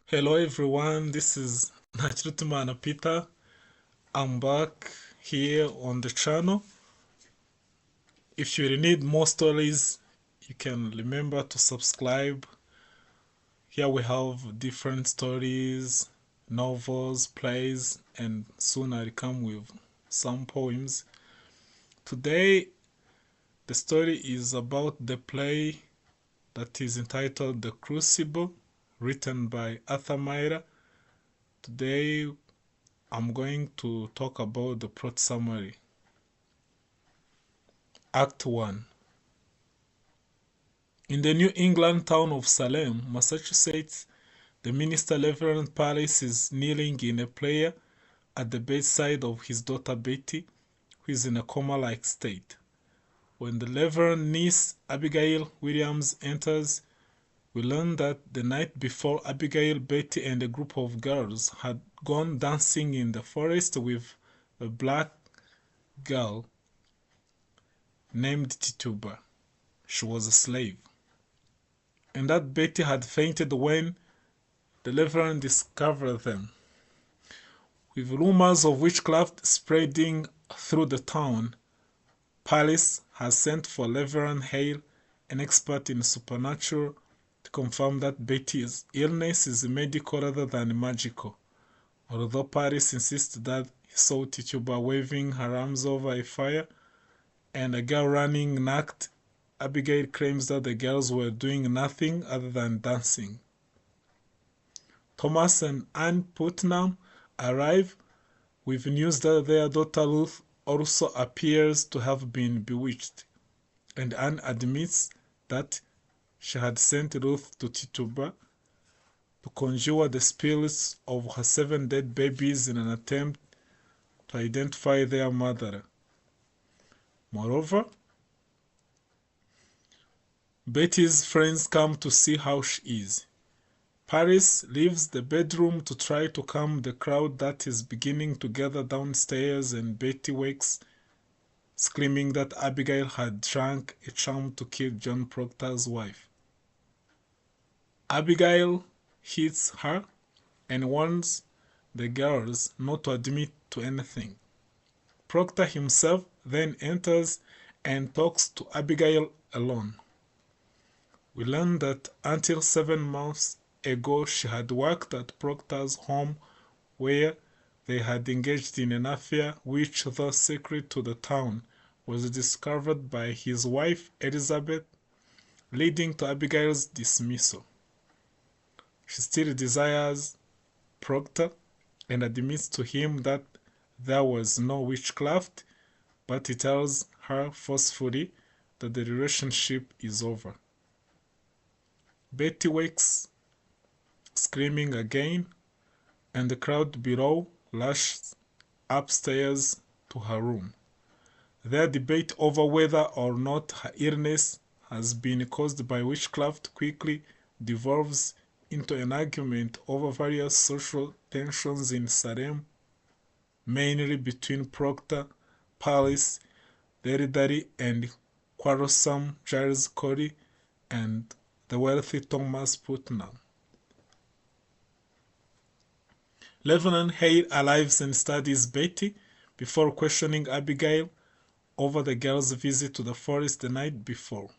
Hello everyone, this is Nachrutumana Peter. I'm back here on the channel. If you need more stories, you can remember to subscribe. Here we have different stories, novels, plays, and soon I'll come with some poems. Today, the story is about the play that is entitled The Crucible, written by Arthur Myra. Today, I'm going to talk about the plot summary. Act 1. In the New England town of Salem, Massachusetts, the minister Reverend Paris is kneeling in a prayer at the bedside of his daughter Betty, who is in a coma-like state. When the Reverend niece Abigail Williams enters, we learn that the night before Abigail, Betty, and a group of girls had gone dancing in the forest with a black girl named Tituba. She was a slave. And that Betty had fainted when the Reverend discovered them. With rumors of witchcraft spreading through the town, Paris has sent for Reverend Hale, an expert in supernatural, to confirm that Betty's illness is medical rather than magical. Although Paris insists that he saw Tituba waving her arms over a fire and a girl running naked, Abigail claims that the girls were doing nothing other than dancing. Thomas and Anne Putnam arrive with news that their daughter Ruth also appears to have been bewitched, and Anne admits that she had sent Ruth to Tituba to conjure the spirits of her 7 dead babies in an attempt to identify their mother. Moreover, Betty's friends come to see how she is. Paris leaves the bedroom to try to calm the crowd that is beginning to gather downstairs, and Betty wakes, screaming that Abigail had drank a charm to kill John Proctor's wife. Abigail hits her and warns the girls not to admit to anything. Proctor himself then enters and talks to Abigail alone. We learn that until 7 months ago she had worked at Proctor's home, where they had engaged in an affair which, though secret to the town, was discovered by his wife Elizabeth, leading to Abigail's dismissal. She still desires Proctor and admits to him that there was no witchcraft, but he tells her forcefully that the relationship is over. Betty wakes, screaming again, and the crowd below rushes upstairs to her room. Their debate over whether or not her illness has been caused by witchcraft quickly devolves into an argument over various social tensions in Salem, mainly between Proctor, Paris, the elderly and quarrelsome Giles Corey, and the wealthy Thomas Putnam. Reverend Hale arrives and studies Betty before questioning Abigail over the girl's visit to the forest the night before.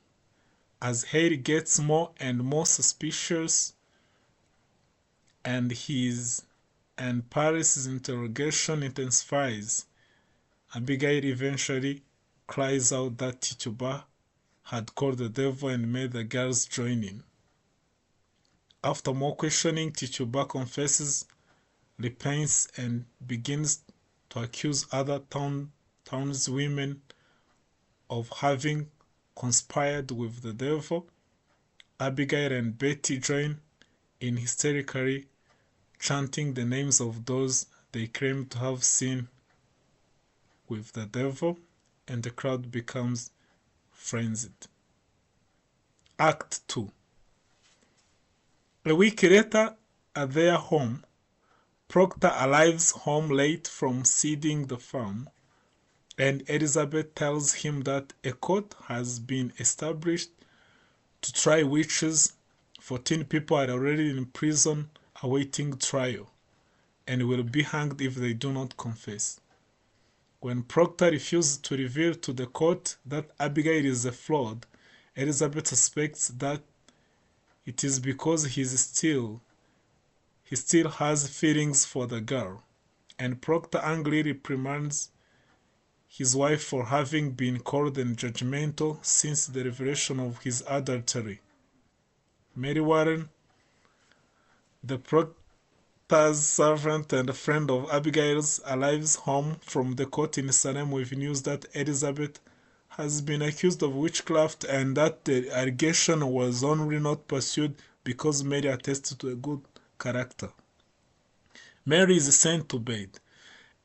As Hale gets more and more suspicious, and Paris' interrogation intensifies, Abigail eventually cries out that Tituba had called the devil and made the girls join in. After more questioning, Tituba confesses, repents, and begins to accuse other townswomen of having conspired with the devil. Abigail and Betty join in hysterically chanting the names of those they claim to have seen with the devil, and the crowd becomes frenzied. Act 2. A week later, at their home, Proctor arrives home late from seeding the farm, and Elizabeth tells him that a court has been established to try witches. 14 people are already in prison awaiting trial, and will be hanged if they do not confess. When Proctor refuses to reveal to the court that Abigail is a fraud, Elizabeth suspects that it is because he still has feelings for the girl, and Proctor angrily reprimands his wife for having been cold and judgmental since the revelation of his adultery. Mary Warren, the Proctor's servant and friend of Abigail's, arrives home from the court in Salem with news that Elizabeth has been accused of witchcraft and that the allegation was only not pursued because Mary attested to a good character. Mary is sent to bed,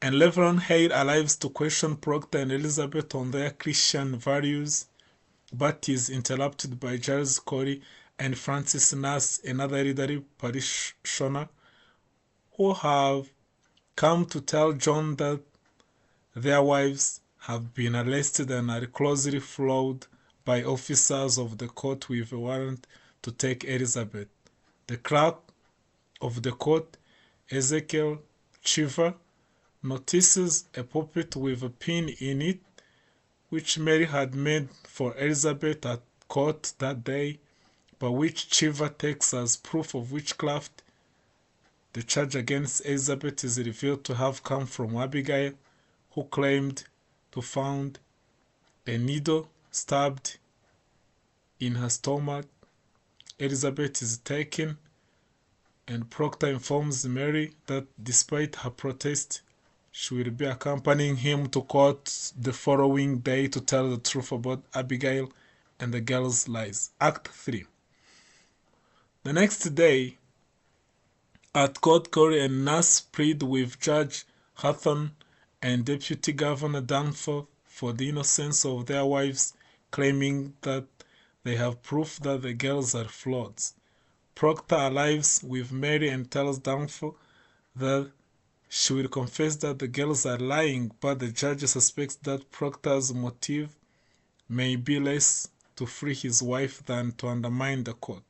and Reverend Hale arrives to question Proctor and Elizabeth on their Christian values, but is interrupted by Giles Corey and Francis Nass, another elderly parishioner, who have come to tell John that their wives have been arrested and are closely followed by officers of the court with a warrant to take Elizabeth. The clerk of the court, Ezekiel Cheever, notices a puppet with a pin in it, which Mary had made for Elizabeth at court that day, but which Cheever takes as proof of witchcraft. The charge against Elizabeth is revealed to have come from Abigail, who claimed to found a needle stabbed in her stomach. Elizabeth is taken, and Proctor informs Mary that despite her protest, she will be accompanying him to court the following day to tell the truth about Abigail and the girl's lies. Act 3. The next day, at court, Corey and Nass plead with Judge Hawthorne and Deputy Governor Danforth for the innocence of their wives, claiming that they have proof that the girls are frauds. Proctor arrives with Mary and tells Danforth that she will confess that the girls are lying, but the judge suspects that Proctor's motive may be less to free his wife than to undermine the court.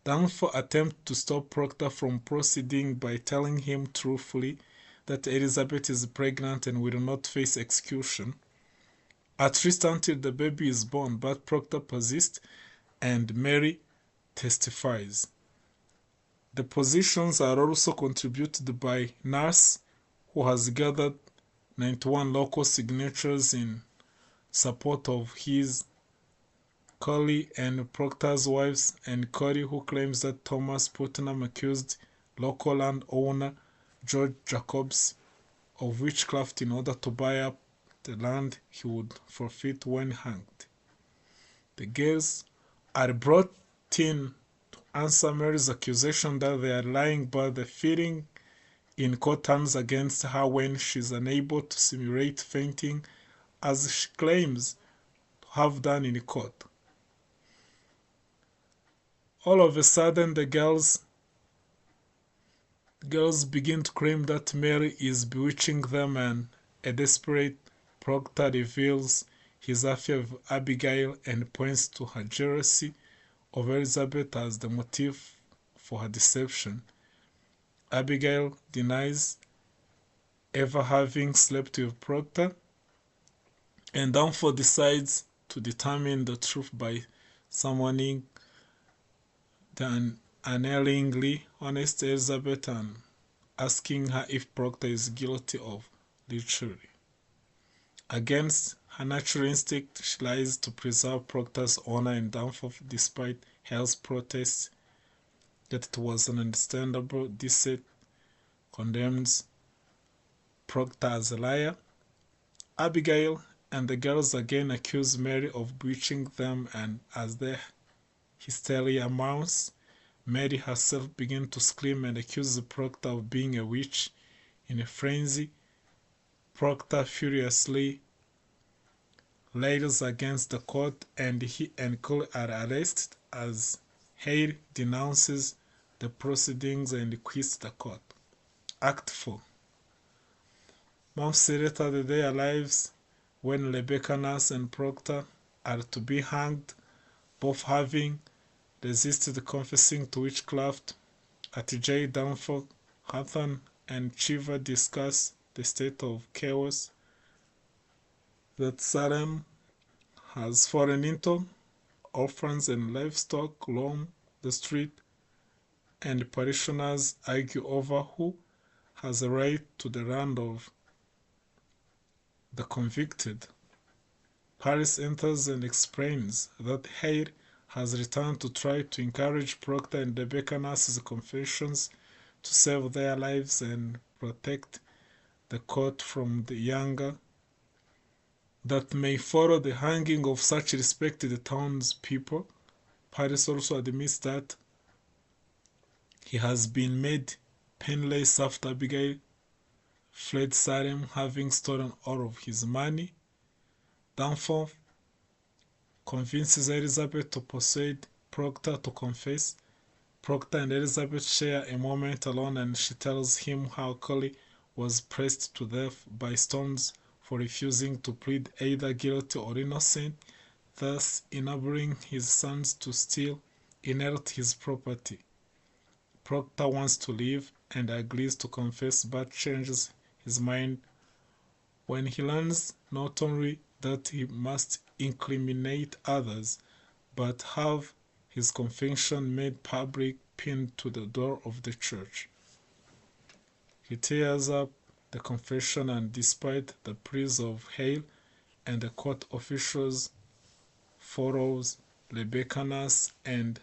Danforth attempts to stop Proctor from proceeding by telling him truthfully that Elizabeth is pregnant and will not face execution, at least until the baby is born, but Proctor persists and Mary testifies. The positions are also contributed by Nass, who has gathered 91 local signatures in support of his Corey and Proctor's wives, and Corey, who claims that Thomas Putnam accused local landowner George Jacobs of witchcraft in order to buy up the land he would forfeit when hanged. The girls are brought in to answer Mary's accusation that they are lying, but the feeling in court turns against her when she is unable to simulate fainting, as she claims to have done in court. All of a sudden, the girls begin to claim that Mary is bewitching them, and a desperate Proctor reveals his affair with Abigail and points to her jealousy of Elizabeth as the motive for her deception. Abigail denies ever having slept with Proctor, and Danforth decides to determine the truth by summoning the unerringly honest Elizabeth and asking her if Proctor is guilty of lechery. Against her natural instinct, she lies to preserve Proctor's honor, and Danforth, despite Hale's protests that it was an understandable deceit, condemns Proctor as a liar. Abigail and the girls again accuse Mary of bewitching them, and as their hysteria mounts, Mary herself begins to scream and accuses Proctor of being a witch. In a frenzy, Proctor furiously rails against the court, and he and Cole are arrested as Hale denounces the proceedings and quits the court. Act 4. Months later, the day arrives when Rebecca Nass and Proctor are to be hanged, both having resisted confessing to witchcraft. At J. Danforth, Hathan and Cheever discuss the state of chaos that Salem has fallen into. Orphans and livestock roam the street, and parishioners argue over who has a right to the land of the convicted. Paris enters and explains that Hale has returned to try to encourage Proctor and Rebecca Nurse's confessions to save their lives and protect the court from the anger that may follow the hanging of such respected townspeople. Paris also admits that he has been made penniless after Abigail fled Salem, having stolen all of his money. Danforth convinces Elizabeth to persuade Proctor to confess. Proctor and Elizabeth share a moment alone, and she tells him how Collie was pressed to death by stones for refusing to plead either guilty or innocent, thus enabling his sons to still inherit his property. Proctor wants to leave and agrees to confess, but changes his mind when he learns not only that he must incriminate others, but have his confession made public, pinned to the door of the church. He tears up the confession, and despite the pleas of Hale and the court officials, follows Rebecca Nurse and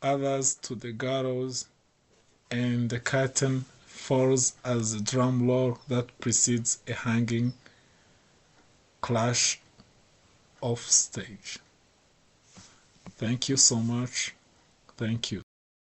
others to the gallows, and the curtain falls as a drum roll that precedes a hanging clash off stage. Thank you so much. Thank you.